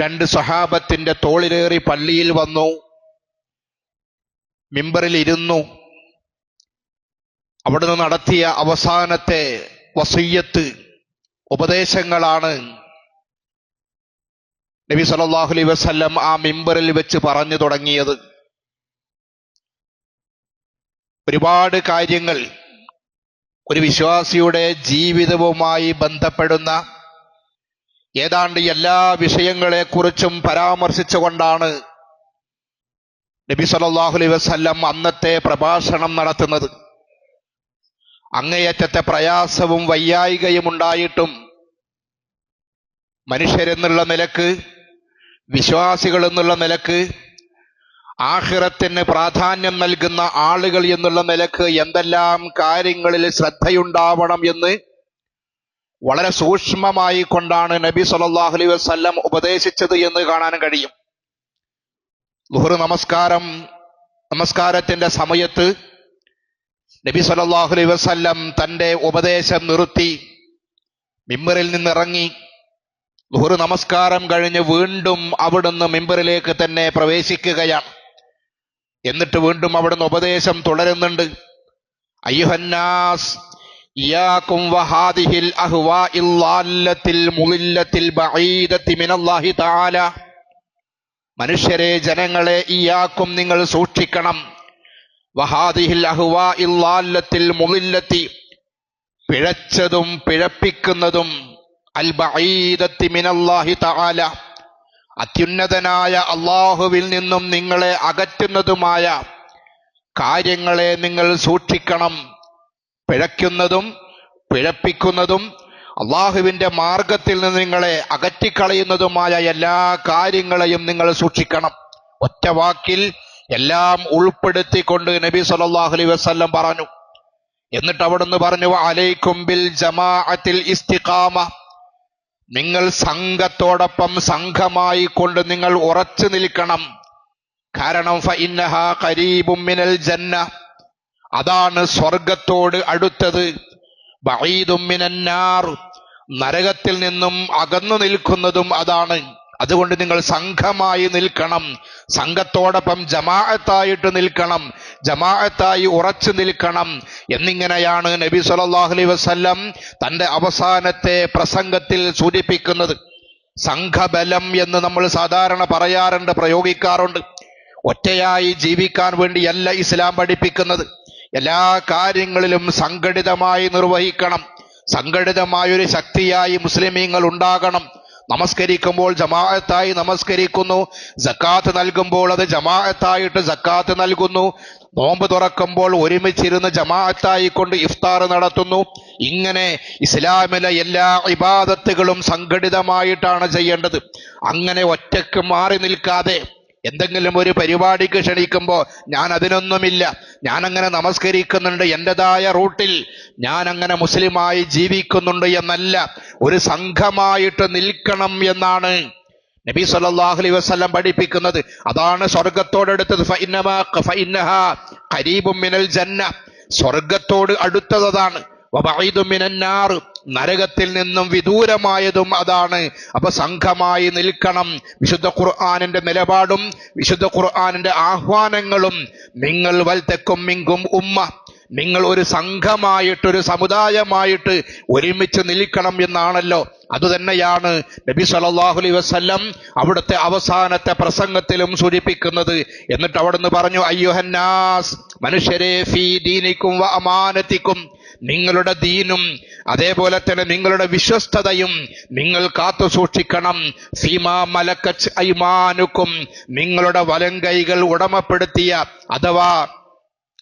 രണ്ട് സഹാബത്തിന്റെ തോളിലേറി പള്ളിയിൽ വന്നു, മിമ്പറിൽ ഇരുന്നു. അവിടുന്ന് നടത്തിയ അവസാനത്തെ വസിയ്യത്ത്, ഉപദേശങ്ങളാണ് നബി സല്ലല്ലാഹു അലൈഹി വസല്ലം ആ മിമ്പറിൽ വെച്ച് പറഞ്ഞു തുടങ്ങിയത്. ഒരുപാട് കാര്യങ്ങൾ ഒരു വിശ്വാസിയുടെ ജീവിതവുമായി ബന്ധപ്പെടുന്ന ഏതാണ്ട് എല്ലാ വിഷയങ്ങളെക്കുറിച്ചും പരാമർശിച്ചുകൊണ്ടാണ് നബി സല്ലല്ലാഹു അലൈഹി വസല്ലം അന്നത്തെ പ്രഭാഷണം നടത്തുന്നത്. അങ്ങേയറ്റത്തെ പ്രയാസവും വയ്യായികയും ഉണ്ടായിട്ടും മനുഷ്യരെന്നുള്ള നിലക്ക്, വിശ്വാസികൾ എന്നുള്ള നിലക്ക്, ആഖിറത്തിന് പ്രാധാന്യം നൽകുന്ന ആളുകൾ എന്നുള്ള നിലക്ക് എന്തെല്ലാം കാര്യങ്ങളിൽ ശ്രദ്ധയുണ്ടാവണം എന്ന് വളരെ സൂക്ഷ്മമായി കൊണ്ടാണ് നബി സല്ലല്ലാഹു അലൈഹി വസല്ലം ഉപദേശിച്ചത് എന്ന് കാണാൻ കഴിയും. ളുഹർ നമസ്കാരത്തിന്റെ സമയത്ത് നബി സല്ലല്ലാഹു അലൈഹി വസല്ലം തന്റെ ഉപദേശം നിർത്തി മിമ്പറിൽ നിന്നിറങ്ങി. ളുഹർ നമസ്കാരം കഴിഞ്ഞ് വീണ്ടും അവിടുന്ന് മിമ്പറിലേക്ക് തന്നെ പ്രവേശിക്കുകയാണ്. എന്നിട്ട് വീണ്ടും അവിടുന്ന് ഉപദേശം തുടരുന്നുണ്ട്. അയ്യുഹന്നാസ് ഇയ്യാകും വഹാദിഹിൽ അഹ്വാഇൽ ളാല്ലത്തിൽ മുളില്ലത്തിൽ ബഈദത്തി മിനല്ലാഹി തആല. മനുഷ്യരെ, ജനങ്ങളെ, ഇയ്യാക്കും നിങ്ങൾ സൂക്ഷിക്കണം. വഹാദിഹിൽ അഹ്വാഇൽ ളാല്ലത്തിൽ മുളില്ലത്തി, പിഴച്ചതും പിഴപ്പിക്കുന്നതും, അൽ ബഈദത്തി മിനല്ലാഹി തആല, അത്യുന്നതനായ അല്ലാഹുവിൽ നിന്നും നിങ്ങളെ അകറ്റുന്നതുമായ കാര്യങ്ങളെ നിങ്ങൾ സൂക്ഷിക്കണം. പിഴയ്ക്കുന്നതും പിഴപ്പിക്കുന്നതും അള്ളാഹുവിന്റെ മാർഗത്തിൽ നിന്ന് നിങ്ങളെ അകറ്റിക്കളയുന്നതുമായ എല്ലാ കാര്യങ്ങളെയും നിങ്ങൾ സൂക്ഷിക്കണം. ഒറ്റ വാക്കിൽ എല്ലാം ഉൾപ്പെടുത്തിക്കൊണ്ട് നബി സല്ലല്ലാഹു അലൈഹി വസല്ലം പറഞ്ഞു. എന്നിട്ട് അവിടുന്ന് പറഞ്ഞു, അലൈക്കും ബിൽ ജമാഅത്തിൽ ഇസ്തിഖാമ, നിങ്ങൾ സംഘത്തോടൊപ്പം സംഘമായി കൊണ്ട് നിങ്ങൾ ഉറച്ചു നിൽക്കണം. കാരണം ഫഇന്നഹാ ഖരീബും മിനൽ ജന്ന, അതാണ് സ്വർഗത്തോട് അടുത്തത്. ബഈദും മിനന്നാർ, നരകത്തിൽ നിന്നും അകന്നു നിൽക്കുന്നതും അതാണ്. അതുകൊണ്ട് നിങ്ങൾ സംഘമായി നിൽക്കണം, സംഘത്തോടൊപ്പം ജമാഅത്തായിട്ട് നിൽക്കണം, ജമാഅത്തായി ഉറച്ചു നിൽക്കണം എന്നിങ്ങനെയാണ് നബി സല്ലല്ലാഹു അലൈഹി വസല്ലം തന്റെ അവസാനത്തെ പ്രസംഗത്തിൽ സൂചിപ്പിക്കുന്നത്. സംഘബലം എന്ന് നമ്മൾ സാധാരണ പറയാറുണ്ട്, പ്രയോഗിക്കാറുണ്ട്. ഒറ്റയായി ജീവിക്കാൻ വേണ്ടിയല്ല ഇസ്ലാം പഠിപ്പിക്കുന്നത്. എല്ലാ കാര്യങ്ങളിലും സംഘടിതമായി നിർവഹിക്കണം. സംഘടിതമായൊരു ശക്തിയായി മുസ്ലിമീങ്ങൾ ഉണ്ടാകണം. നമസ്കരിക്കുമ്പോൾ ജമാഅത്തായി നമസ്കരിക്കുന്നു, സക്കാത്ത് നൽകുമ്പോൾ അത് ജമാഅത്തായിട്ട് സക്കാത്ത് നൽകുന്നു, നോമ്പ് തുറക്കുമ്പോൾ ഒരുമിച്ചിരുന്ന് ജമാഅത്തായി കൊണ്ട് ഇഫ്താർ നടത്തുന്നു. ഇങ്ങനെ ഇസ്ലാമിലെ എല്ലാ ഇബാദത്തുകളും സംഘടിതമായിട്ടാണ് ചെയ്യേണ്ടത്. അങ്ങനെ ഒറ്റയ്ക്ക് മാറി നിൽക്കാതെ എന്തെങ്കിലും ഒരു പരിപാടിക്ക് ക്ഷണിക്കുമ്പോൾ ഞാൻ അതിനൊന്നുമില്ല, ഞാനങ്ങനെ നമസ്കരിക്കുന്നുണ്ട്, എൻ്റെതായ റൂട്ടിൽ ഞാൻ അങ്ങനെ മുസ്ലിമായി ജീവിക്കുന്നുണ്ട് എന്നല്ല, ഒരു സംഘമായിട്ട് നിൽക്കണം എന്നാണ് നബി സല്ലല്ലാഹു അലൈഹി വസല്ലം പഠിപ്പിക്കുന്നത്. അതാണ് സ്വർഗത്തോടടുത്തത്. ഫഇന്നഹാ ഖരീബും മിനൽ ജന്ന, സ്വർഗത്തോട് അടുത്തതാണ്. വബഈദും മിനന്നാർ, നരകത്തിൽ നിന്നും വിദൂരമായതും അതാണ്. അപ്പൊ സംഘമായി നിൽക്കണം. വിശുദ്ധ ഖുർആനിന്റെ നിലപാടും വിശുദ്ധ ഖുർആനിന്റെ ആഹ്വാനങ്ങളും നിങ്ങൾ വൽതക്കും മിൻകും ഉമ്മ, നിങ്ങൾ ഒരു സംഘമായിട്ട്, ഒരു സമുദായമായിട്ട് ഒരുമിച്ച് നിൽക്കണം എന്നാണല്ലോ. അതുതന്നെയാണ് നബി സല്ലല്ലാഹു അലൈഹി വസല്ലം അവിടുത്തെ അവസാനത്തെ പ്രസംഗത്തിലും സൂചിപ്പിക്കുന്നത്. എന്നിട്ട് അവിടുന്ന് പറഞ്ഞു, അയ്യുഹന്നാസ്, മനുഷ്യരെ, ഫീ ദീനിക്കും വ അമാനത്തിക്കും, നിങ്ങളുടെ ദീനും അതേപോലെ തന്നെ നിങ്ങളുടെ വിശ്വസ്തതയും നിങ്ങൾ കാത്തു സൂക്ഷിക്കണം. ഫീമാ മലക്കത്ത് ഐമാനുക്കും, നിങ്ങളുടെ വലങ്കൈകൾ ഉടമപ്പെടുത്തിയ അഥവാ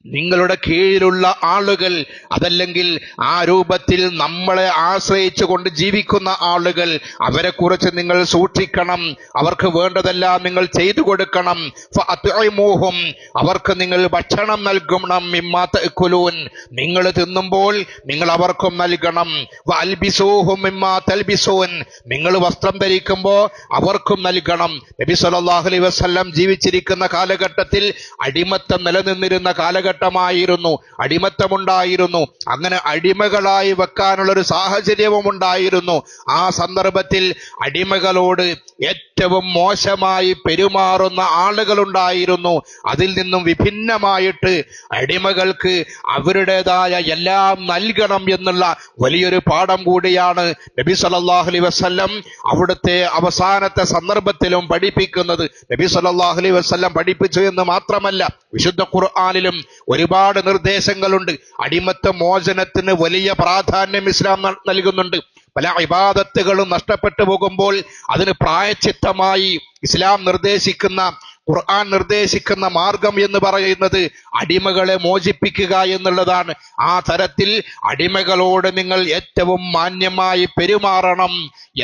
നിങ്ങളുടെ കീഴിലുള്ള ആളുകൾ, അതല്ലെങ്കിൽ ആ രൂപത്തിൽ നമ്മളെ ആശ്രയിച്ചു കൊണ്ട് ജീവിക്കുന്ന ആളുകൾ, അവരെ കുറിച്ച് നിങ്ങൾ സൂക്ഷിക്കണം. അവർക്ക് വേണ്ടതെല്ലാം നിങ്ങൾ ചെയ്തു കൊടുക്കണം. ഫഅത്ഇമൂഹും, അവർക്ക് നിങ്ങൾ ഭക്ഷണം നൽകണം. മിമ്മാ തഅകുലൂൻ, നിങ്ങൾ തിന്നുമ്പോൾ നിങ്ങൾ അവർക്കും നൽകണം. വഅൽബിസൂഹും മിമ്മാ തൽബിസൂൻ, നിങ്ങൾ വസ്ത്രം ധരിക്കുമ്പോൾ അവർക്കും നൽകണം. നബി സല്ലല്ലാഹു അലൈഹി വസല്ലം ജീവിച്ചിരിക്കുന്ന കാലഘട്ടത്തിൽ അടിമത്തം നിലനിന്നിരുന്ന കാലഘട്ടം കാലഘട്ടമായിരുന്നു, അടിമത്തമുണ്ടായിരുന്നു. അങ്ങനെ അടിമകളായി വെക്കാനുള്ളൊരു സാഹചര്യവും ഉണ്ടായിരുന്നു. ആ സന്ദർഭത്തിൽ അടിമകളോട് ഏറ്റവും മോശമായി പെരുമാറുന്ന ആളുകളുണ്ടായിരുന്നു. അതിൽ നിന്നും വിഭിന്നമായിട്ട് അടിമകൾക്ക് അവരുടേതായ എല്ലാം നൽകണം എന്നുള്ള വലിയൊരു പാഠം കൂടിയാണ് നബി സല്ലല്ലാഹു അലൈഹി വസല്ലം അവിടുത്തെ അവസാനത്തെ സന്ദർഭത്തിലും പഠിപ്പിക്കുന്നത്. നബി സല്ലല്ലാഹു അലൈഹി വസല്ലം പഠിപ്പിച്ചു എന്ന് മാത്രമല്ല, വിശുദ്ധ ഖുർആനിലും ഒരുപാട് നിർദ്ദേശങ്ങളുണ്ട്. അടിമത്ത മോചനത്തിന് വലിയ പ്രാധാന്യം ഇസ്ലാം നൽകുന്നുണ്ട്. പല ഇബാദത്തുകളും നഷ്ടപ്പെട്ടു പോകുമ്പോൾ അതിന് പ്രായശ്ചിത്തമായി ഇസ്ലാം നിർദ്ദേശിക്കുന്ന, ഖുർആൻ നിർദ്ദേശിക്കുന്ന മാർഗം എന്ന് പറയുന്നത് അടിമകളെ മോചിപ്പിക്കുക എന്നുള്ളതാണ്. ആ തരത്തിൽ അടിമകളോട് നിങ്ങൾ ഏറ്റവും മാന്യമായി പെരുമാറണം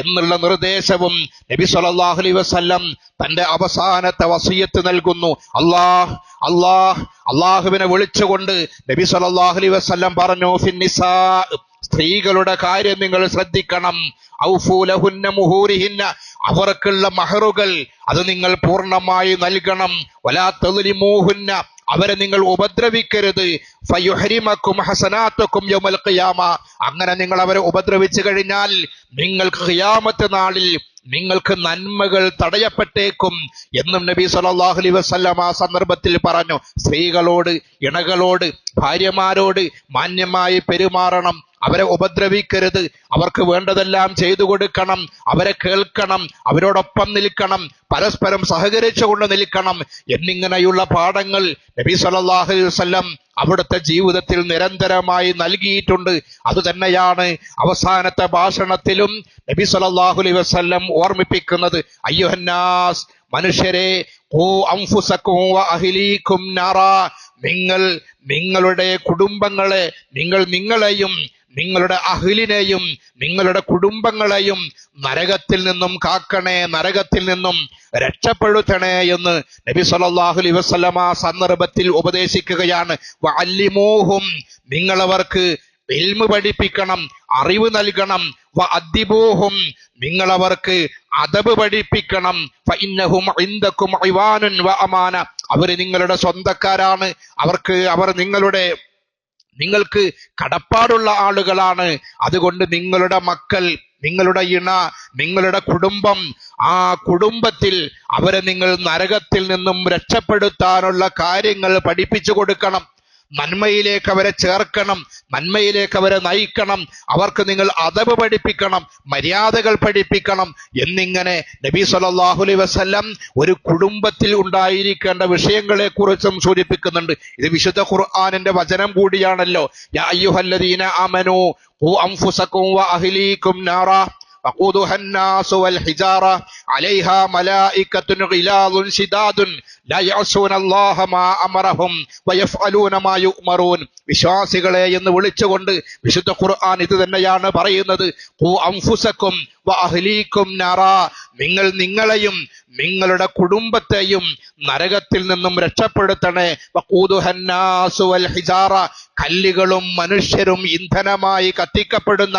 എന്നുള്ള നിർദ്ദേശവും നബി സല്ലല്ലാഹു അലൈഹി വസല്ലം തന്റെ അവസാനത്തെ വസിയത്ത് നൽകുന്നു. അള്ളാഹുവിനെ വിളിച്ചുകൊണ്ട് നബി സല്ലല്ലാഹു അലൈഹി വസല്ലം പറഞ്ഞു, ഫിന്നിസാ, സ്ത്രീകളുടെ കാര്യം നിങ്ങൾ ശ്രദ്ധിക്കണം. ഔഫൂ ലഹുന്ന മുഹൂരിഹിന്ന, അവർക്കുള്ള മഹറുകൾ അത് നിങ്ങൾ പൂർണ്ണമായി നൽകണം. വലാ തദ്ലിമൂഹുന്ന, അവരെ നിങ്ങൾ ഉപദ്രവിക്കരുത്. ഫയുഹരിമക്കും ഹസനാത്തുക്കും യൗമൽ ഖിയാമ, അങ്ങനെ നിങ്ങൾ അവരെ ഉപദ്രവിച്ചു കഴിഞ്ഞാൽ നിങ്ങൾക്ക് ഖിയാമത്ത് നാളിൽ നിങ്ങൾക്ക് നന്മകൾ തടയപ്പെട്ടേക്കും എന്നും നബി സല്ലല്ലാഹു അലൈഹി വസല്ലം ആ സന്ദർഭത്തിൽ പറഞ്ഞു. സ്ത്രീകളോട്, ഇണകളോട്, ഭാര്യമാരോട് മാന്യമായി പെരുമാറണം, അവരെ ഉപദ്രവിക്കരുത്, അവർക്ക് വേണ്ടതെല്ലാം ചെയ്തു കൊടുക്കണം, അവരെ കേൾക്കണം, അവരോടൊപ്പം നിൽക്കണം, പരസ്പരം സഹകരിച്ചുകൊണ്ട് നിൽക്കണം എന്നിങ്ങനെയുള്ള പാഠങ്ങൾ നബി സല്ലല്ലാഹു അലൈഹി വസല്ലം അവിടുത്തെ ജീവിതത്തിൽ നിരന്തരമായി നൽകിയിട്ടുണ്ട്. അതുതന്നെയാണ് അവസാനത്തെ ഭാഷണത്തിലും നബി സല്ലല്ലാഹു അലൈഹി വസല്ലം ഓർമ്മിപ്പിക്കുന്നത്. അയ്യുഹന്നാസ്, മനുഷ്യരെ, ഖൂ അൻഫുസക്കും വ അഹ്ലീകും നാറാ, നിങ്ങൾ നിങ്ങളുടെ കുടുംബങ്ങളെ, നിങ്ങളെയും നിങ്ങളുടെ അഹ്ലിനെയും നിങ്ങളുടെ കുടുംബങ്ങളെയും നരകത്തിൽ നിന്നും കാക്കണേ, നരകത്തിൽ നിന്നും രക്ഷപ്പെടുത്തണേ എന്ന് നബി സല്ലല്ലാഹു അലൈഹി വസല്ലം ആ സന്ദർഭത്തിൽ ഉപദേശിക്കുകയാണ്. വഅല്ലിമൂഹും, നിങ്ങളവർക്ക് ഇൽമു പഠിപ്പിക്കണം, അറിവ് നൽകണം. വഅദ്ദിബൂഹും, നിങ്ങളവർക്ക് അദബ് പഠിപ്പിക്കണം. ഫഇന്നഹും ഇൻദകും ഇവാനുൻ വഅമാന, അവർ നിങ്ങളുടെ സ്വന്തക്കാരാണ്, അവർ നിങ്ങൾക്ക് കടപ്പാടുള്ള ആളുകളാണ്. അതുകൊണ്ട് നിങ്ങളുടെ മക്കൾ, നിങ്ങളുടെ ഇണ, നിങ്ങളുടെ കുടുംബം, ആ കുടുംബത്തിൽ അവരെ നിങ്ങൾ നരകത്തിൽ നിന്നും രക്ഷപ്പെടുത്താനുള്ള കാര്യങ്ങൾ പഠിപ്പിച്ചു കൊടുക്കണം. നന്മയിലേക്ക് അവരെ ചേർക്കണം, നന്മയിലേക്ക് അവരെ നയിക്കണം. അവർക്ക് നിങ്ങൾ അദബ് പഠിപ്പിക്കണം, മര്യാദകൾ പഠിപ്പിക്കണം എന്നിങ്ങനെ നബി സല്ലല്ലാഹു അലൈഹി വസല്ലം ഒരു കുടുംബത്തിൽ ഉണ്ടായിരിക്കേണ്ട വിഷയങ്ങളെ കുറിച്ചും സൂചിപ്പിക്കുന്നുണ്ട്. ഇത് വിശുദ്ധ ഖുർആനിന്റെ വചനം കൂടിയാണല്ലോ. യാ അയ്യുഹല്ലദീന ആമനൂ ഖൂ അൻഫുസകും വ അഹ്ലീകും നാറാ വഖൂദുഹാ الناس والحجارة عليها ملائكة غلاظ شداد لا يعصون الله ما أمرهم ويفعلون ما يؤمرون. വിശ്വാസികളെ എന്ന് വിളിച്ചുകൊണ്ട് വിശുദ്ധ ഖുർആൻ ഇത് തന്നെയാണ് പറയുന്നത്. ഖൂ അൻഫുസകും വ അഹ്ലീകും നാറാ, നിങ്ങൾ നിങ്ങളെയും നിങ്ങളുടെ കുടുംബത്തെയും നരകത്തിൽ നിന്നും രക്ഷപ്പെടുത്തണേ. വഖൂദുഹാ الناس والحجارة, കല്ലുകളും മനുഷ്യരും ഇന്ധനമായി കത്തിക്കപ്പെടുന്ന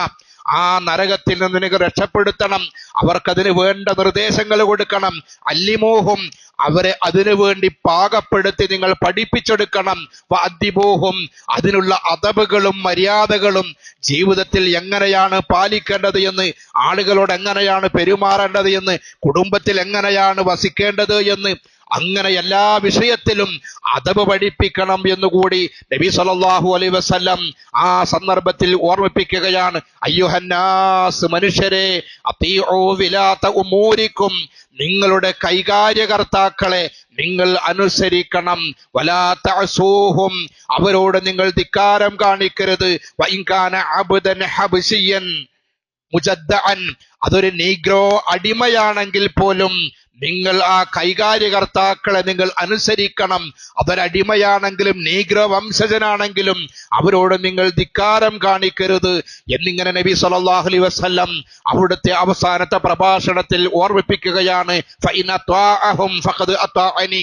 ആ നരകത്തിൽ നിന്ന് നിങ്ങൾ രക്ഷപ്പെടുത്തണം. അവർക്കതിന് വേണ്ട നിർദ്ദേശങ്ങൾ കൊടുക്കണം. അല്ലിമോഹും, അവരെ അതിനു വേണ്ടി പാകപ്പെടുത്തി നിങ്ങൾ പഠിപ്പിച്ചെടുക്കണം. വഅദ്ദിബൂഹും, അതിനുള്ള അദബുകളും മര്യാദകളും ജീവിതത്തിൽ എങ്ങനെയാണ് പാലിക്കേണ്ടത് എന്ന്, ആളുകളോട് എങ്ങനെയാണ് പെരുമാറേണ്ടത് എന്ന്, കുടുംബത്തിൽ എങ്ങനെയാണ് വസിക്കേണ്ടത് എന്ന്, അങ്ങനെ എല്ലാ വിഷയത്തിലും അദബ് പഠിപ്പിക്കണം എന്നുകൂടി നബി സല്ലല്ലാഹു അലൈഹി വസല്ലം ആ സന്ദർഭത്തിൽ ഓർമ്മിപ്പിക്കുകയാണ്. അയ്യുഹന്നാസ്, മനുഷ്യരെ, അത്തീഉ വിലാത ഉമൂരിക്കും, നിങ്ങളുടെ കൈകാര്യകർത്താക്കളെ നിങ്ങൾ അനുസരിക്കണം. വലാ തഅസൂഹും, അവരോട് നിങ്ങൾ ധിക്കാരം കാണിക്കരുത്. വഇൻ കാന അബ്ദൻ ഹബ്ശിയൻ മുജദ്ദഅൻ, അതൊരു നീഗ്രോ അടിമയാണെങ്കിൽ പോലും നിങ്ങൾ ആ കൈകാര്യകർത്താക്കളെ നിങ്ങൾ അനുസരിക്കണം. അതൊരടിമയാണെങ്കിലും നീഗ്രോ വംശജനാണെങ്കിലും അവരോട് നിങ്ങൾ ധിക്കാരം കാണിക്കരുത് എന്നിങ്ങനെ നബി സല്ലല്ലാഹു അലൈഹി വസല്ലം അവിടുത്തെ അവസാനത്തെ പ്രഭാഷണത്തിൽ ഓർമ്മിപ്പിക്കുകയാണ്. ഫഇൻ അത്വാഅഹും ഫഖദ് അത്വാഅനി,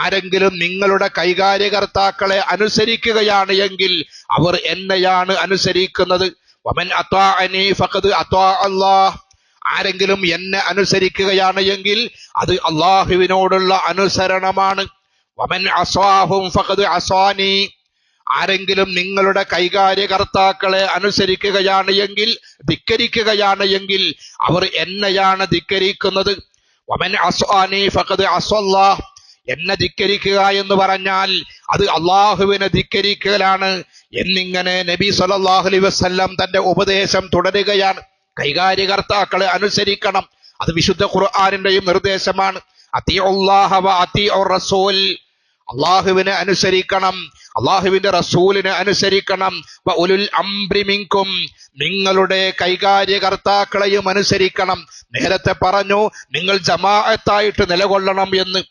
ആരെങ്കിലും നിങ്ങളുടെ കൈകാര്യകർത്താക്കളെ അനുസരിക്കുകയാണ് എങ്കിൽ അവർ എന്നെയാണ് അനുസരിക്കുന്നത്. വമൻ അത്വാഅനി ഫഖദ് അത്വാഅ അല്ലാഹ്, ആരെങ്കിലും എന്നെ അനുസരിക്കുകയാണ് എങ്കിൽ അത് അള്ളാഹുവിനോടുള്ള അനുസരണമാണ്. വമൻ അസ്വാഹും ഫഖദ് അസ്വാനി. ആരെങ്കിലും നിങ്ങളുടെ കൈകാര്യകർത്താക്കളെ അനുസരിക്കുകയാണ് എങ്കിൽ, ധിക്കരിക്കുകയാണ് എങ്കിൽ അവർ എന്നെയാണ് ധിക്കരിക്കുന്നത്. വമൻ അസ്വാനി ഫഖദ് അസ്വല്ലാഹ്. എന്നെ ധിക്കരിക്കുക എന്ന് പറഞ്ഞാൽ അത് അള്ളാഹുവിനെ ധിക്കരിക്കലാണ് എന്നിങ്ങനെ നബി സല്ലല്ലാഹു അലൈഹി വസല്ലം തന്റെ ഉപദേശം തുടരുകയാണ്. കൈകാര്യകർത്താക്കളെ അനുസരിക്കണം, അത് വിശുദ്ധ ഖുർആനിന്റെയും നിർദ്ദേശമാണ്. അത്തിഉല്ലാഹ വ അത്തിഉർ റസൂൽ. അള്ളാഹുവിനെ അനുസരിക്കണം, അള്ളാഹുവിന്റെ റസൂലിനെ അനുസരിക്കണം. വ ഉലുൽ അംരി മിൻകും. നിങ്ങളുടെ കൈകാര്യകർത്താക്കളെയും അനുസരിക്കണം. നേരത്തെ പറഞ്ഞു നിങ്ങൾ ജമാഅത്തായിട്ട് നിലകൊള്ളണം എന്ന്.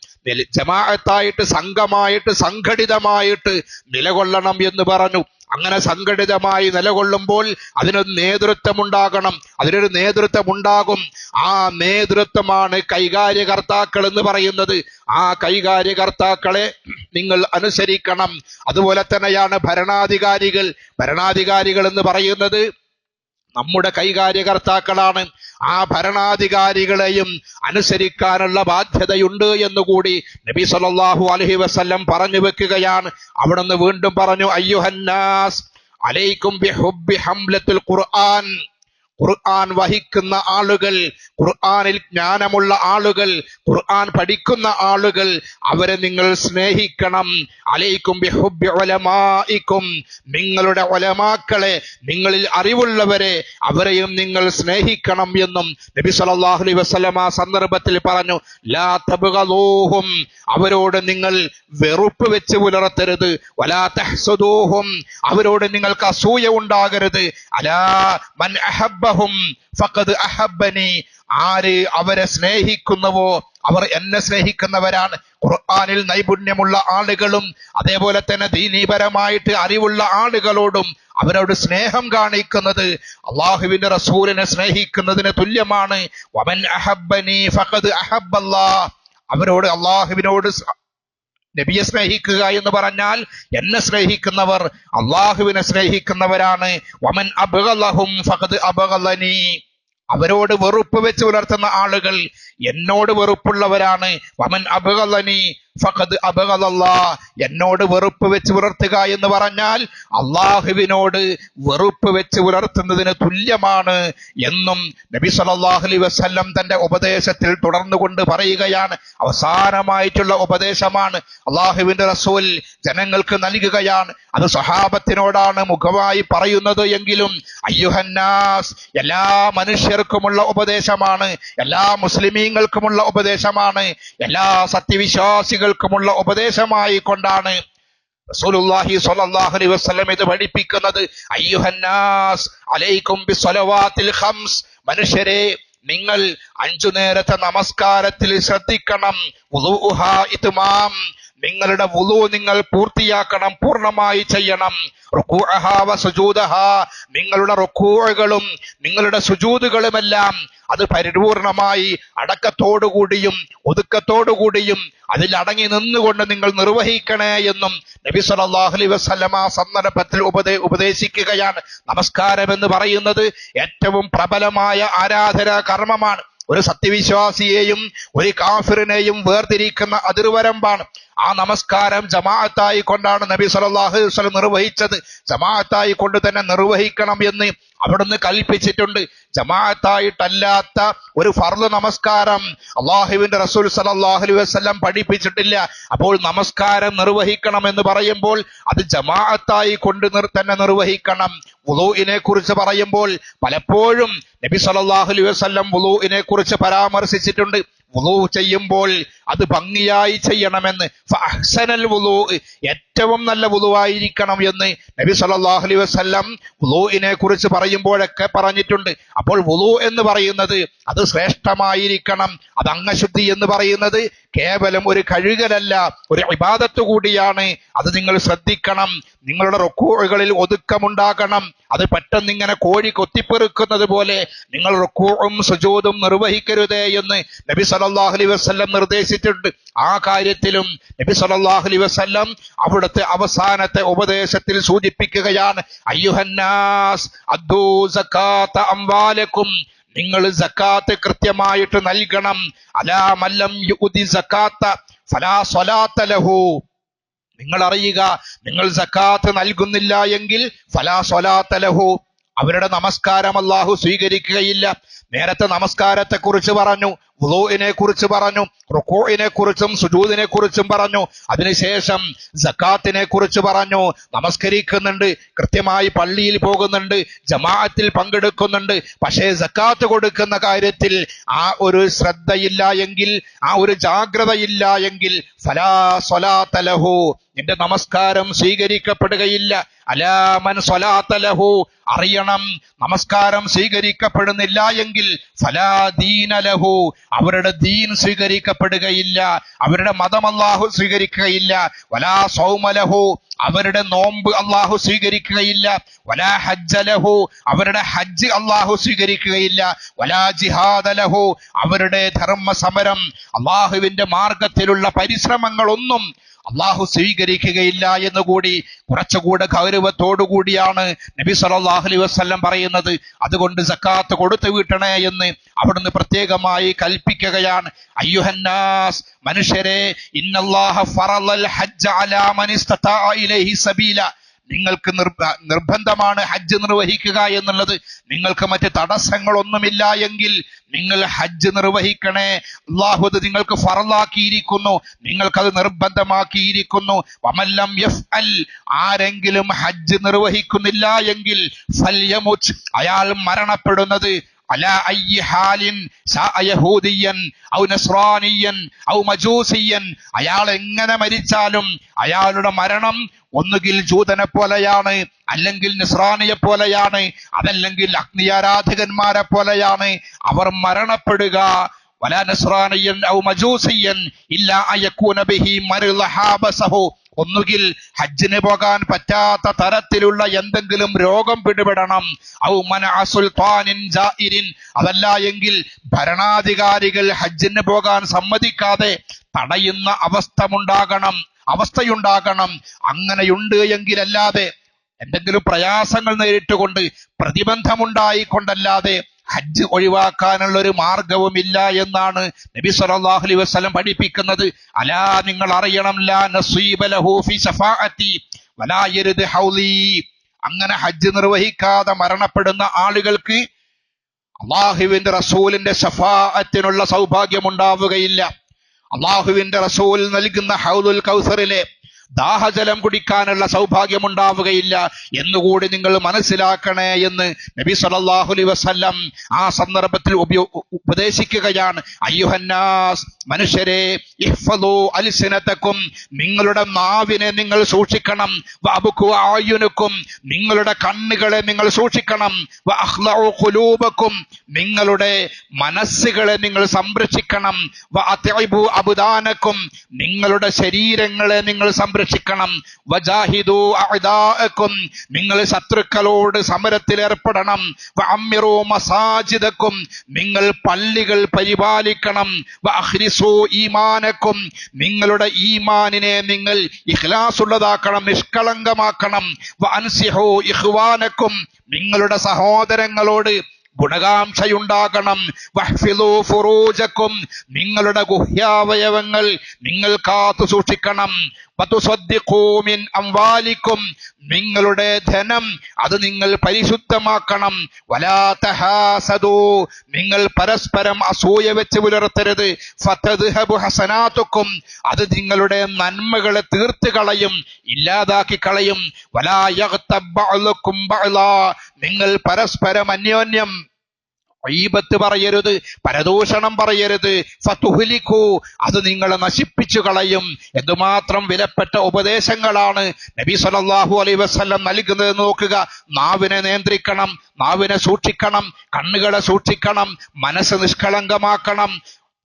ജമാഅത്തായിട്ട്, സംഘമായിട്ട്, സംഘടിതമായിട്ട് നിലകൊള്ളണം എന്ന് പറഞ്ഞു. അങ്ങനെ സംഘടിതമായി നിലകൊള്ളുമ്പോൾ അതിനൊരു നേതൃത്വമുണ്ടാകണം, അതിനൊരു നേതൃത്വമുണ്ടാകും. ആ നേതൃത്വമാണ് കൈകാര്യകർത്താക്കൾ എന്ന് പറയുന്നത്. ആ കൈകാര്യകർത്താക്കളെ നിങ്ങൾ അനുസരിക്കണം. അതുപോലെ തന്നെയാണ് ഭരണാധികാരികൾ. ഭരണാധികാരികൾ എന്ന് പറയുന്നത് നമ്മുടെ കൈകാര്യകർത്താക്കളാണ്. ആ ഭരണാധികാരികളെയും അനുസരിക്കാനുള്ള ബാധ്യതയുണ്ട് എന്നുകൂടി നബി സല്ലല്ലാഹു അലൈഹി വസല്ലം പറഞ്ഞു വെക്കുകയാണ്. അവിടുന്ന് വീണ്ടും പറഞ്ഞു, അയ്യുഹന്നാസ് അലൈക്കും ബിഹുബ്ബി ഹംലത്തുൽ ഖുർആൻ. ഖുർആൻ വഹിക്കുന്ന ആളുകൾ, ഖുർആനിൽ ജ്ഞാനമുള്ള ആളുകൾ, ഖുർആൻ പഠിക്കുന്ന ആളുകൾ, അവരെ നിങ്ങൾ സ്നേഹിക്കണം. അലൈക്കും ബിഹുബ്ബി ഉലമാഇക്കും. നിങ്ങളുടെ ഉലമാക്കളെ, നിങ്ങളിൽ അറിവുള്ളവരെ, അവരെയും നിങ്ങൾ സ്നേഹിക്കണം എന്നും നബി സല്ലല്ലാഹു അലൈഹി വസല്ലം ആ സന്ദർഭത്തിൽ പറഞ്ഞു. ലാ തബ്ഗളൂഹും. അവരോട് നിങ്ങൾ വെറുപ്പ് വെച്ച് പുലർത്തരുത്. വലാ തഹ്സുദൂഹും. അവരോട് നിങ്ങൾക്ക് അസൂയ ഉണ്ടാകരുത്. അലാ മൻ അഹബ്ബഹും ഫഖദ് അഹബ്ബനി. ആര് അവരെ സ്നേഹിക്കുന്നുവോ അവർ എന്നെ സ്നേഹിക്കുന്നവരാണ്. ഖുർആനിൽ നൈപുണ്യമുള്ള ആളുകളും അതേപോലെ തന്നെ ദീനീപരമായിട്ട് അറിവുള്ള ആളുകളോടും അവരോട് സ്നേഹം കാണിക്കുന്നത് അള്ളാഹുവിന്റെ റസൂലിനെ സ്നേഹിക്കുന്നതിന് തുല്യമാണ്. വമൻ അഹബ്ബനി ഫഖദ് അഹബ്ബല്ലാഹ്. അവരോട്, അള്ളാഹുവിനോട് നബിയെ സ്നേഹിക്കുക എന്ന് പറഞ്ഞാൽ എന്നെ സ്നേഹിക്കുന്നവർ അള്ളാഹുവിനെ സ്നേഹിക്കുന്നവരാണ്. വമൻ അബ്ഗളഹും ഫഖദ് അബ്ഗളനി. അവരോട് വെറുപ്പ് വെച്ച് പുലർത്തുന്ന ആളുകൾ എന്നോട് വെറുപ്പുള്ളവരാണ്. വമൻ അബ്ഗളനി ഫഖദ് അബ്ഗളല്ലാഹ്. എന്നോട് വെറുപ്പ് വെച്ച് പുലർത്തുക എന്ന് പറഞ്ഞാൽ അള്ളാഹുവിനോട് വെറുപ്പ് വെച്ച് പുലർത്തുന്നതിന് തുല്യമാണ് എന്നും നബി സല്ലല്ലാഹു അലൈഹി വസല്ലം തന്റെ ഉപദേശത്തിൽ തുടർന്നുകൊണ്ട് പറയുകയാണ്. അവസാനമായിട്ടുള്ള ഉപദേശമാണ് അള്ളാഹുവിന്റെ റസൂൽ ജനങ്ങൾക്ക് നൽകുകയാണ്. അത് സ്വഹാബത്തിനോടാണ് മുഖമായി പറയുന്നത് എങ്കിലും അയ്യുഹന്നാസ്, എല്ലാ മനുഷ്യർക്കുമുള്ള ഉപദേശമാണ്, എല്ലാ മുസ്ലിമീങ്ങൾക്കുമുള്ള ഉപദേശമാണ്, എല്ലാ സത്യവിശ്വാസികൾക്കുമുള്ള ഉപദേശമായി കൊണ്ടാണ് റസൂലുള്ളാഹി സ്വല്ലല്ലാഹു അലൈഹി വസല്ലം ഇത് പഠിപ്പിക്കുന്നത്. അയ്യുഹന്നാസ് അലൈക്കും ബിസ്സലവാത്തിൽ ഖംസ്. മനുഷ്യരെ, നിങ്ങൾ 5 നേരത്തെ നമസ്കാരത്തിൽ ശ്രദ്ധിക്കണം. വുളൂഉഹാ ഇത്മാം. നിങ്ങളുടെ വുളു നിങ്ങൾ പൂർത്തിയാക്കണം, പൂർണ്ണമായി ചെയ്യണം. റുകൂഅഹാ വ സുജൂദഹാ. നിങ്ങളുടെ റുകൂഉകളും നിങ്ങളുടെ സുജൂദുകളുമെല്ലാം അത് പരിപൂർണമായി അടക്കത്തോടുകൂടിയും ഒതുക്കത്തോടുകൂടിയും അതിൽ അടങ്ങി നിന്നുകൊണ്ട് നിങ്ങൾ നിർവഹിക്കണേ എന്നും നബി സല്ലല്ലാഹു അലൈഹി വസല്ലം ആ സന്ദർഭത്തിൽ ഉപദേശിക്കുകയാണ്. നമസ്കാരം എന്ന് പറയുന്നത് ഏറ്റവും പ്രബലമായ ആരാധനാ കർമ്മമാണ്. ഒരു സത്യവിശ്വാസിയെയും ഒരു കാഫിറിനെയും വേർതിരിക്കുന്ന അതിർവരമ്പാണ്. ആ നമസ്കാരം ജമാഅത്തായി കൊണ്ടാണ് നബി സല്ലല്ലാഹു അലൈഹി വസല്ലം നിർവഹിച്ചത്. ജമാഅത്തായി കൊണ്ട് തന്നെ നിർവഹിക്കണം എന്ന് അവിടുന്ന് കൽപ്പിച്ചിട്ടുണ്ട്. ജമാഅത്തായിട്ടല്ലാത്ത ഒരു ഫർള് നമസ്കാരം അള്ളാഹുവിന്റെ റസൂൽ സല്ലല്ലാഹു അലൈഹി വസല്ലം പഠിപ്പിച്ചിട്ടില്ല. അപ്പോൾ നമസ്കാരം നിർവഹിക്കണം എന്ന് പറയുമ്പോൾ അത് ജമാഅത്തായി കൊണ്ട് തന്നെ നിർവഹിക്കണം. വുളൂഇനെ കുറിച്ച് പറയുമ്പോൾ പലപ്പോഴും നബി സല്ലല്ലാഹു അലൈഹി വസല്ലം വുളൂഇനെ കുറിച്ച് പരാമർശിച്ചിട്ടുണ്ട്. വുളൂ ചെയ്യുമ്പോൾ അത് ഭംഗിയായി ചെയ്യണമെന്ന്. ഫഅഹ്സനൽ വുളൂ, ഏറ്റവും നല്ല വുളൂആയിരിക്കണം എന്ന് നബി സല്ലല്ലാഹു അലൈഹി വസല്ലം വുളൂഇനെ കുറിച്ച് പറയുമ്പോഴൊക്കെ പറഞ്ഞിട്ടുണ്ട്. അപ്പോൾ വുളൂ എന്ന് പറയുന്നത് അത് ശ്രേഷ്ഠമായിരിക്കണം. അത് അംഗശുദ്ധി എന്ന് പറയുന്നത് കേവലം ഒരു കഴുകലല്ല, ഒരു ഇബാദത്ത് കൂടിയാണ്. അത് നിങ്ങൾ ശ്രദ്ധിക്കണം. നിങ്ങളുടെ റുക്കൂഉകളിൽ ഒതുക്കമുണ്ടാകണം. അത് പെട്ടെന്നിങ്ങനെ കോഴി കൊത്തിപ്പെറുക്കുന്നത് പോലെ നിങ്ങൾ റുക്കൂഉം സുജൂദും നിർവഹിക്കരുതേ എന്ന് നബി സല്ലല്ലാഹു അലൈഹി വസല്ലം നിർദ്ദേശിച്ചിട്ടുണ്ട്. ആ കാര്യത്തിലും നബി സല്ലല്ലാഹു അലൈഹി വസല്ലം അവിടുത്തെ അവസാനത്തെ ഉപദേശത്തിൽ സൂചിപ്പിക്കുകയാണ്. അയ്യുഹന്നാസ് അദ്ദൂ സകാത അംവാലക്കും. നിങ്ങൾ സക്കാത്ത് കൃത്യമായിട്ട് നൽകണം. അലാ മല്ലം യുഅ്തി സക്കാത്ത ഫലാ സ്വലാത്ത ലഹു, നിങ്ങൾ അറിയുക, നിങ്ങൾ സക്കാത്ത് നൽകുന്നില്ല എങ്കിൽ ഫലാ സ്വലാത്ത ലഹു, അവരുടെ നമസ്കാരം അല്ലാഹു സ്വീകരിക്കുകയില്ല. നേരത്തെ നമസ്കാരത്തെ കുറിച്ച് പറഞ്ഞു, വുളൂഇനെ കുറിച്ച് പറഞ്ഞു, റുകൂഇനെ കുറിച്ചും സുജൂദിനെ കുറിച്ചും പറഞ്ഞു. അതിനുശേഷം സക്കാത്തിനെ കുറിച്ച് പറഞ്ഞു. നമസ്കരിക്കുന്നുണ്ട്, കൃത്യമായി പള്ളിയിൽ പോകുന്നുണ്ട്, ജമാഅത്തിൽ പങ്കെടുക്കുന്നുണ്ട്, പക്ഷേ സക്കാത്ത് കൊടുക്കുന്ന കാര്യത്തിൽ ആ ഒരു ശ്രദ്ധയില്ല എങ്കിൽ, ആ ഒരു ജാഗ്രതയില്ല എങ്കിൽ ഫലാ സ്വലാത്ത ലഹു, നിന്റെ നമസ്കാരം സ്വീകരിക്കപ്പെടുകയില്ല. അലാ മൻ സ്വലാത്ത ലഹു, അറിയണം, നമസ്കാരം സ്വീകരിക്കപ്പെടുന്നില്ല എങ്കിൽ ഫലാ ദീന ലഹു, അവരുടെ ദീൻ സ്വീകരിക്കപ്പെടുകയില്ല, അവരുടെ മതം അല്ലാഹു സ്വീകരിക്കുകയില്ല. വലാ സൗമ ലഹു, അവരുടെ നോമ്പ് അല്ലാഹു സ്വീകരിക്കുകയില്ല. വലാ ഹജ്ജ ലഹു, അവരുടെ ഹജ്ജ് അല്ലാഹു സ്വീകരിക്കുകയില്ല. വലാ ജിഹാദ ലഹു, അവരുടെ ധർമ്മ സമരം, അല്ലാഹുവിന്റെ മാർഗത്തിലുള്ള പരിശ്രമങ്ങളൊന്നും അള്ളാഹു സ്വീകരിക്കുകയില്ല എന്നുകൂടി കുറച്ചുകൂടെ ഗൗരവത്തോടുകൂടിയാണ് നബി സല്ലല്ലാഹു അലൈഹി വസല്ലം പറയുന്നത്. അതുകൊണ്ട് സക്കാത്ത് കൊടുത്തു വീട്ടണേ എന്ന് അവിടുന്ന് പ്രത്യേകമായി കൽപ്പിക്കുകയാണ്. അയ്യുഹന്നാസ്, മനുഷ്യരെ, ഇന്നല്ലാഹ ഫറളൽ ഹജ്ജ അലാ മൻ ഇസ്തതാഅ ഇലൈഹി സബീല, നിങ്ങൾക്ക് നിർബന്ധമാണ് ഹജ്ജ് നിർവഹിക്കുക എന്നുള്ളത്. നിങ്ങൾക്ക് മറ്റ് തടസ്സങ്ങളൊന്നുമില്ല എങ്കിൽ നിങ്ങൾ ഹജ്ജ് നിർവഹിക്കണേ. അല്ലാഹു അത് നിങ്ങൾക്ക് ഫറളാക്കിയിരിക്കുന്നു, നിങ്ങൾക്കത് നിർബന്ധമാക്കിയിരിക്കുന്നു. വമല്ലം യഫ്അൽ, ആരെങ്കിലും ഹജ്ജ് നിർവഹിക്കുന്നില്ല എങ്കിൽ ഫൽയമുത്, അയാൾ മരണപ്പെടുന്നത് അലാ അയ്യി ഹാലിൻ യഹൂദിയൻ ഔ നസ്രാനിയൻ ഔ മജൂസിയൻ, അയാൾ എങ്ങനെ മരിച്ചാലും അയാളുടെ മരണം ഒന്നുകിൽ ജൂതനെ പോലെയാണ്, അല്ലെങ്കിൽ നിസ്രാനിയെ പോലെയാണ്, അതല്ലെങ്കിൽ അഗ്നിയാരാധകന്മാരെ പോലെയാണ് അവർ മരണപ്പെടുക. വലാ നസ്രാനിയൻ ഔ മജൂസിയൻ ഇല്ലാ അയകൂന ബിഹി മർള ഹാബസഹു, ഒന്നുകിൽ ഹജ്ജിന് പോകാൻ പറ്റാത്ത തരത്തിലുള്ള എന്തെങ്കിലും രോഗം പിടിപെടണം. ഔ മനഅ സുൽത്താനിൻ ജാഇരിൻ, അതല്ല എങ്കിൽ ഭരണാധികാരികൾ ഹജ്ജിന് പോകാൻ സമ്മതിക്കാതെ തടയുന്ന അവസ്ഥയുണ്ടാകണം. അങ്ങനെയുണ്ട് എങ്കിലല്ലാതെ, എന്തെങ്കിലും പ്രയാസങ്ങൾ നേരിട്ടുകൊണ്ട് പ്രതിബന്ധമുണ്ടായിക്കൊണ്ടല്ലാതെ ഹജ്ജ് ഒഴിവാക്കാനുള്ള ഒരു മാർഗവുമില്ല എന്നാണ് നബി സല്ലല്ലാഹു അലൈഹി വസല്ലം പഠിപ്പിക്കുന്നത്. അലാ, നിങ്ങൾ അറിയണം, ലാ നസീബ ലഹു ഫി ശഫാഅത്തി വലാ യരിദ് ഹൗലി, അങ്ങനെ ഹജ്ജ് നിർവഹിക്കാതെ മരണപ്പെടുന്ന ആളുകൾക്ക് അല്ലാഹുവിന്റെ റസൂലിന്റെ ശഫാഅത്തിനുള്ള സൗഭാഗ്യം ഉണ്ടാവുകയില്ല. അല്ലാഹുവിന്റെ റസൂൽ നൽകുന്ന ഹൗലുൽ കൗസറിലെ ദാഹജലം കുടിക്കാനുള്ള സൗഭാഗ്യം ഉണ്ടാവുകയില്ല എന്നുകൂടി നിങ്ങൾ മനസ്സിലാക്കണേ എന്ന് നബി സല്ലല്ലാഹു അലൈഹി വസല്ലം ആ സന്ദർഭത്തിൽ ഉപദേശിക്കുകയാണ്. അയ്യുഹന്നാസ്, മനുഷ്യരെ, ഇഹ്ഫദൂ അൽസിനതകും, നിങ്ങളുടെ നാവിനെ നിങ്ങൾ സൂക്ഷിക്കണം. വഅബ്കു അയുനുക്കും, നിങ്ങളുടെ കണ്ണുകളെ നിങ്ങൾ സൂക്ഷിക്കണം. വഅഖ്ലഉ ഖുലൂബക്കും, നിങ്ങളുടെ മനസ്സുകളെ നിങ്ങൾ സംരക്ഷിക്കണം. വഅതിബു അബ്ദാനക്കും, നിങ്ങളുടെ ശരീരങ്ങളെ നിങ്ങൾ സംരക്ഷിക്കണം. വജാഹിദു അഅദാഅക്കും, നിങ്ങൾ ശത്രുക്കളോട് സമരത്തിൽ ഏർപ്പെടണം. വഅമ്മിറു മസാജിദക്കും, നിങ്ങൾ പള്ളികൾ പരിപാലിക്കണം. വഅഖ്ലിസു ഈമാനക്കും, നിങ്ങളുടെ ഈമാനിനെ നിങ്ങൾ ഇഖ്ലാസുള്ളതാക്കണം, നിഷ്കളങ്കമാക്കണം. വഅൻസിഹു ഇഖ്വാനക്കും, നിങ്ങളുടെ സഹോദരങ്ങളോട് ഗുണകാംക്ഷയുണ്ടാകണം. വഹ്ഫിളൂ ഫുറൂജക്കും, നിങ്ങളുടെ ഗുഹ്യാവയവങ്ങൾ നിങ്ങൾ കാത്തു സൂക്ഷിക്കണം. വതുസദ്ദിഖൂ മിൻ അംവാലിക്കും, നിങ്ങളുടെ ധനം അത് നിങ്ങൾ പരിശുദ്ധമാക്കണം. വലാ തഹാസദൂ, നിങ്ങൾ പരസ്പരം അസൂയ വെച്ച് പുലർത്തരുത്. ഫതദ്ഹബു ഹസനാതുക്കും, അത് നിങ്ങളുടെ നന്മകളെ തീർത്ത് കളയും, ഇല്ലാതാക്കി കളയും. വലാ യഗ്തബ് ബഅ്ലുക്കും ബഅ്ലാ, നിങ്ങൾ പരസ്പരം അന്യോന്യം ഗീബത്ത് പറയരുത്, പരദൂഷണം പറയരുത്. ഫതുഹ്ലികൂ, അത് നിങ്ങളെ നശിപ്പിച്ചു കളയും. എന്തുമാത്രം വിലപ്പെട്ട ഉപദേശങ്ങളാണ് നബി സല്ലല്ലാഹു അലൈഹി വസല്ലം നൽകുന്നത് നോക്കുക. നാവിനെ നിയന്ത്രിക്കണം, നാവിനെ സൂക്ഷിക്കണം, കണ്ണുകളെ സൂക്ഷിക്കണം, മനസ്സ് നിഷ്കളങ്കമാക്കണം,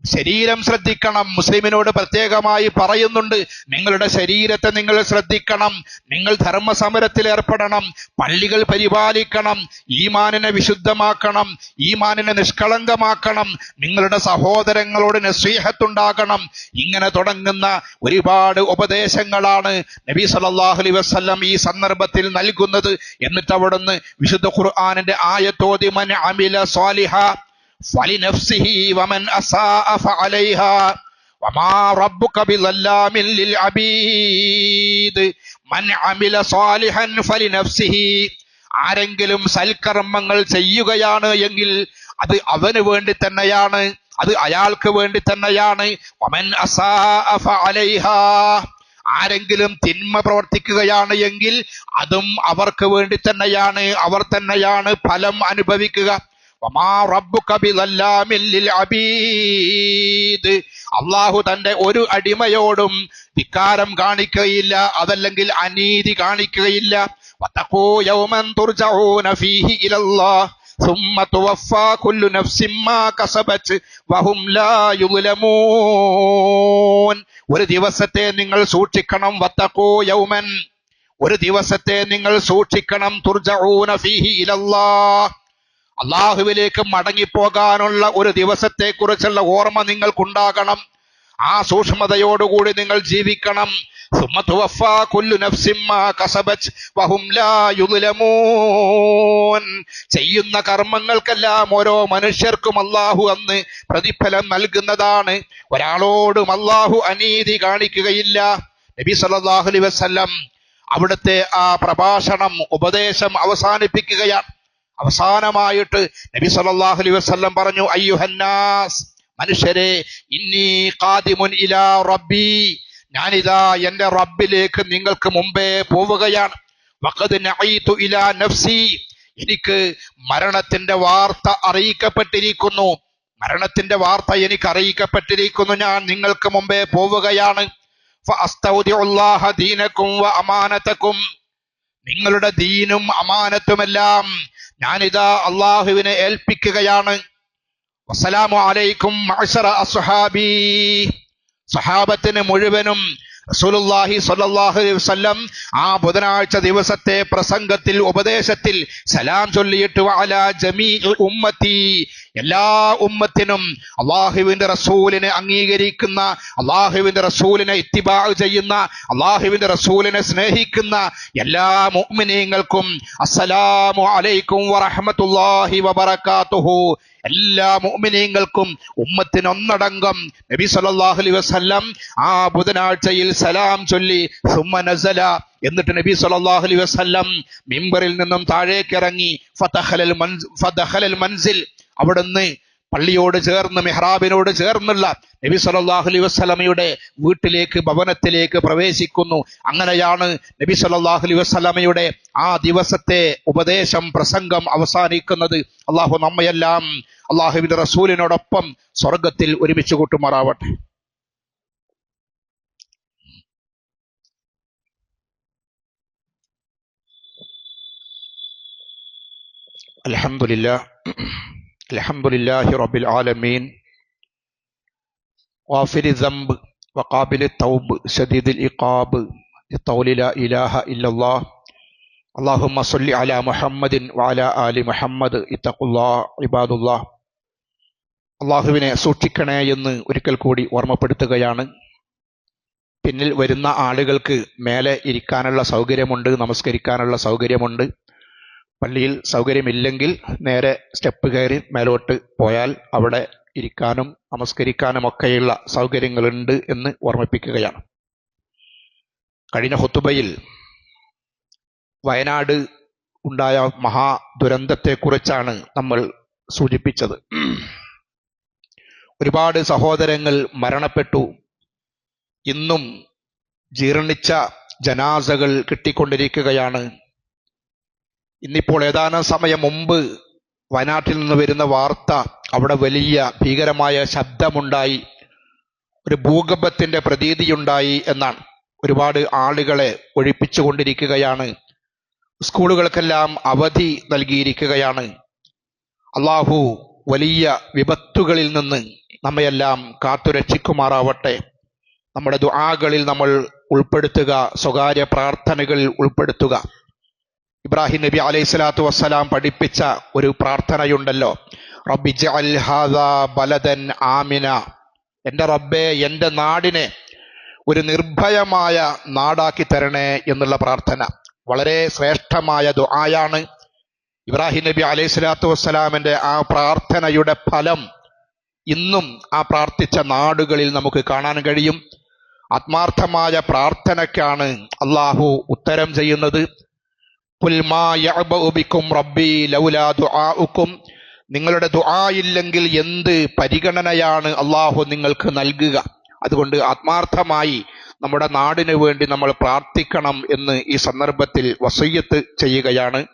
ശരീരം ശ്രദ്ധിക്കണം. മുസ്ലിമിനോട് പ്രത്യേകമായി പറയുന്നുണ്ട്, നിങ്ങളുടെ ശരീരത്തെ നിങ്ങൾ ശ്രദ്ധിക്കണം. നിങ്ങൾ ധർമ്മസമരത്തിൽ ഏർപ്പെടണം, പള്ളികൾ പരിപാലിക്കണം, ഈമാനിനെ വിശുദ്ധമാക്കണം, ഈമാനിനെ നിഷ്കളങ്കമാക്കണം, നിങ്ങളുടെ സഹോദരങ്ങളോട് നസീഹത്തുണ്ടാകണം. ഇങ്ങനെ തുടങ്ങുന്ന ഒരുപാട് ഉപദേശങ്ങളാണ് നബി സല്ലല്ലാഹു അലൈഹി വസല്ലം ഈ സന്ദർഭത്തിൽ നൽകുന്നത്. എന്നിട്ട് അവിടുന്ന് വിശുദ്ധ ഖുർആനിന്റെ ആയത്തോതി, മൻ അമില സ്വാലിഹ ഫലിനഫ്സിഹി വമൻ അസാഅ ഫഅലൈഹാ വമാ റബ്ബുക ബിളല്ലാമിൻ ലിൽ അബീദ് മൻ അമില സാലിഹൻ ഫലിനഫ്സിഹി. ആരെങ്കിലും സൽക്കർമ്മങ്ങൾ ചെയ്യുകയാണ് എങ്കിൽ അത് അവന് വേണ്ടി തന്നെയാണ്, അത് അയാൾക്ക് വേണ്ടി തന്നെയാണ്. വമൻ അസാഅ ഫഅലൈഹാ. ആരെങ്കിലും തിന്മ പ്രവർത്തിക്കുകയാണ് എങ്കിൽ അതും അവർക്ക് വേണ്ടി തന്നെയാണ്, അവർ തന്നെയാണ് ഫലം അനുഭവിക്കുക. വമാ റബ്ബുക ബിളല്ലാമിൻ ലിൽ അബീദ്. അല്ലാഹു തന്റെ ഒരു അടിമയോടും ധിക്കാരം കാണിക്കുകയില്ല, അതല്ലെങ്കിൽ അനീതി കാണിക്കുകയില്ല. വത്തഖൂ യൗമൻ തുർജഊന ഫീഹി ഇലല്ലാഹ് ثم توفى كل نفس ما كسبت وهم لا يظلمون. ഒരു ദിവസത്തെ നിങ്ങൾ സൂക്ഷിക്കണം. വത്തഖൂ യൗമൻ, ഒരു ദിവസത്തെ നിങ്ങൾ സൂക്ഷിക്കണം. തുർജഊന ഫീഹി ഇലല്ലാഹ്, അല്ലാഹുവിലേക്ക് മടങ്ങിപ്പോകാനുള്ള ഒരു ദിവസത്തെ കുറിച്ചുള്ള ഓർമ്മ നിങ്ങൾക്കുണ്ടാകണം. ആ സൂക്ഷ്മതയോടുകൂടി നിങ്ങൾ ജീവിക്കണം. ثم توفى كل نفس ما كسبت وهم لا يظلمون. ചെയ്യുന്ന കർമ്മങ്ങൾക്കെല്ലാം ഓരോ മനുഷ്യർക്കും അല്ലാഹു അന്ന് പ്രതിഫലം നൽകുന്നതാണ്. ഒരാളോടും അല്ലാഹു അനീതി കാണിക്കുകയില്ല. നബി സല്ലല്ലാഹു അലൈഹി വസല്ലം അവിടുത്തെ ആ പ്രഭാഷണം, ഉപദേശം അവസാനിപ്പിക്കുകയാണ്. അവസാനമായിട്ട് നബി സല്ലല്ലാഹു അലൈഹി വസല്ലം പറഞ്ഞു, അയ്യുഹന്നാസ്, മനുഷ്യരെ, ഇന്നി ഖാദിമുൻ ഇലാ റബ്ബി, ഞാനിതാ എന്റെ റബ്ബിലേക്ക് നിങ്ങൾക്ക് മുമ്പേ പോവുകയാണ്. വഖദ് നഈതു ഇലാ നഫ്സി, എനിക്ക് മരണത്തിന്റെ വാർത്ത അറിയിക്കപ്പെട്ടിരിക്കുന്നു, മരണത്തിന്റെ വാർത്ത എനിക്ക് അറിയിക്കപ്പെട്ടിരിക്കുന്നു, ഞാൻ നിങ്ങൾക്ക് മുമ്പേ പോവുകയാണ്. ഫഅസ്തൗദിഉല്ലാഹ ദീനകും വ അമാനതകും, നിങ്ങളുടെ ദീനും അമാനത്തുമെല്ലാം ഞാനിതാ അല്ലാഹുവിനെ ഏൽപ്പിക്കുകയാണ്. വസ്സലാമു അലൈക്കും മഅ്ശറ അസ്ഹാബി, സഹാബത്തിന് മുഴുവനും റസൂലുള്ളാഹി സ്വല്ലല്ലാഹു അലൈഹി വസല്ലം ആ ബുധനാഴ്ച ദിവസത്തെ പ്രസംഗത്തിൽ, ഉപദേശത്തിൽ സലാം ചൊല്ലിയിട്ട് വഅലാ ജമീഇ ഉമ്മത്തി, എല്ലാ ഉമ്മത്തിനും അല്ലാഹുവിന്റെ റസൂലിനെ അംഗീകരിക്കുന്ന, അല്ലാഹുവിന്റെ റസൂലിനെ ഇത്തിബാ ചെയ്യുന്ന, അല്ലാഹുവിന്റെ റസൂലിനെ സ്നേഹിക്കുന്ന എല്ലാ മുഅ്മിനീങ്ങൾക്കും അസ്സലാമു അലൈക്കും വറഹ്മത്തുള്ളാഹി വബറകാതുഹു. എല്ലാ മുഅ്മിനീങ്ങൾക്കും ഉമ്മത്തിനൊന്നടങ്കം നബി സല്ലല്ലാഹു അലൈഹി വസല്ലം ആ ബുധനാഴ്ചയിൽ സലാം ചൊല്ലി സുമ്മ നസല, എന്നിട്ട് നബി സല്ലല്ലാഹു അലൈഹി വസല്ലം മിമ്പറിൽ നിന്നും താഴേക്ക് ഇറങ്ങി ഫദഖലൽ മൻസിൽ, അവിടുന്ന് പള്ളിയോട് ചേർന്ന്, മെഹ്റാബിനോട് ചേർന്നുള്ള നബി സല്ലല്ലാഹു അലൈഹി വസല്ലമയുടെ വീട്ടിലേക്ക്, ഭവനത്തിലേക്ക് പ്രവേശിക്കുന്നു. അങ്ങനെയാണ് നബി സല്ലല്ലാഹു അലൈഹി വസല്ലമയുടെ ആ ദിവസത്തെ ഉപദേശം, പ്രസംഗം അവസാനിക്കുന്നത്. അല്ലാഹു നമ്മയെല്ലാം അല്ലാഹുവിന്റെ റസൂലിനോടൊപ്പം സ്വർഗത്തിൽ ഒരുമിച്ച് കൂട്ടുമാറാവട്ടെ. അൽഹംദുലില്ലാഹി റബ്ബിൽ ആലമീൻ ഗാഫിരി ദംബ് വഖാബിലി തൗബ് ശദീദിൽ ഇഖാബ് ലിഖൗലി ലാ ഇലാഹ ഇല്ലല്ലാഹ് അല്ലാഹുമ്മ സ്വല്ലി അലാ മുഹമ്മദിൻ വഅലാ ആലി മുഹമ്മദ് ഇത്തഖുല്ലാഹ് ഇബാദുല്ലാഹ്. അല്ലാഹുവിനെ സൂക്ഷിക്കണേ എന്ന് ഒരിക്കൽ കൂടി ഓർമ്മപ്പെടുത്തുകയാണ്. പിന്നിൽ വരുന്ന ആളുകൾക്ക് മേലെ ഇരിക്കാനുള്ള സൗകര്യമുണ്ട്, നമസ്കരിക്കാനുള്ള സൗകര്യമുണ്ട്. പള്ളിയിൽ സൗകര്യമില്ലെങ്കിൽ നേരെ സ്റ്റെപ്പ് കയറി മേലോട്ട് പോയാൽ അവിടെ ഇരിക്കാനും നമസ്കരിക്കാനും ഒക്കെയുള്ള സൗകര്യങ്ങളുണ്ട് എന്ന് ഓർമ്മിപ്പിക്കുകയാണ്. കഴിഞ്ഞ ഖുതുബയിൽ വയനാട് ഉണ്ടായ മഹാദുരന്തത്തെക്കുറിച്ചാണ് നമ്മൾ സൂചിപ്പിച്ചത്. ഒരുപാട് സഹോദരങ്ങൾ മരണപ്പെട്ടു. ഇന്നും ജീർണിച്ച ജനാസകൾ കിട്ടിക്കൊണ്ടിരിക്കുകയാണ്. ഇന്നിപ്പോൾ ഏതാനും സമയം മുമ്പ് വയനാട്ടിൽ നിന്ന് വരുന്ന വാർത്ത, അവിടെ വലിയ ഭീകരമായ ശബ്ദമുണ്ടായി, ഒരു ഭൂകമ്പത്തിന്റെ പ്രതീതിയുണ്ടായി എന്നാണ്. ഒരുപാട് ആളുകളെ ഒഴിപ്പിച്ചുകൊണ്ടിരിക്കുകയാണ്. സ്കൂളുകൾക്കെല്ലാം അവധി നൽകിയിരിക്കുകയാണ്. അല്ലാഹു വലിയ വിപത്തുകളിൽ നിന്ന് നമ്മയെല്ലാം കാത്തുരക്ഷിക്കുമാറാവട്ടെ. നമ്മുടെ ദുആകളിൽ നമ്മൾ ഉൾപ്പെടുത്തുക, സ്വകാര്യ പ്രാർത്ഥനകളിൽ ഉൾപ്പെടുത്തുക. ഇബ്രാഹിം നബി അലൈഹി സ്വലാത്തു വസ്സലാം പഠിപ്പിച്ച ഒരു പ്രാർത്ഥനയുണ്ടല്ലോ, റബ്ബി ജഅൽ ഹാദാ ബലദൻ ആമിന, എൻ്റെ റബ്ബേ, എൻ്റെ നാടിനെ ഒരു നിർഭയമായ നാടാക്കി തരണേ എന്നുള്ള പ്രാർത്ഥന. വളരെ ശ്രേഷ്ഠമായ ദുആയാണ്. ഇബ്രാഹിം നബി അലൈഹി സ്വലാത്തു വസ്സലാമിന്റെ ആ പ്രാർത്ഥനയുടെ ഫലം ഇന്നും ആ പ്രാർത്ഥിച്ച നാടുകളിൽ നമുക്ക് കാണാൻ കഴിയും. ആത്മാർത്ഥമായ പ്രാർത്ഥനയ്ക്കാണ് അള്ളാഹു ഉത്തരം ചെയ്യുന്നത്. ഖുൽ മാ യഅ്ബഉ ബിക്കും റബ്ബി ലൗലാ ദുആഉക്കും. നിങ്ങളുടെ ദുആയില്ലെങ്കിൽ എന്ത് പരിഗണനയാണ് അള്ളാഹു നിങ്ങൾക്ക് നൽകുക. അതുകൊണ്ട് ആത്മാർത്ഥമായി നമ്മുടെ നാടിനു വേണ്ടി നമ്മൾ പ്രാർത്ഥിക്കണം എന്ന് ഈ സന്ദർഭത്തിൽ വസിയ്യത്ത് ചെയ്യുകയാണ്.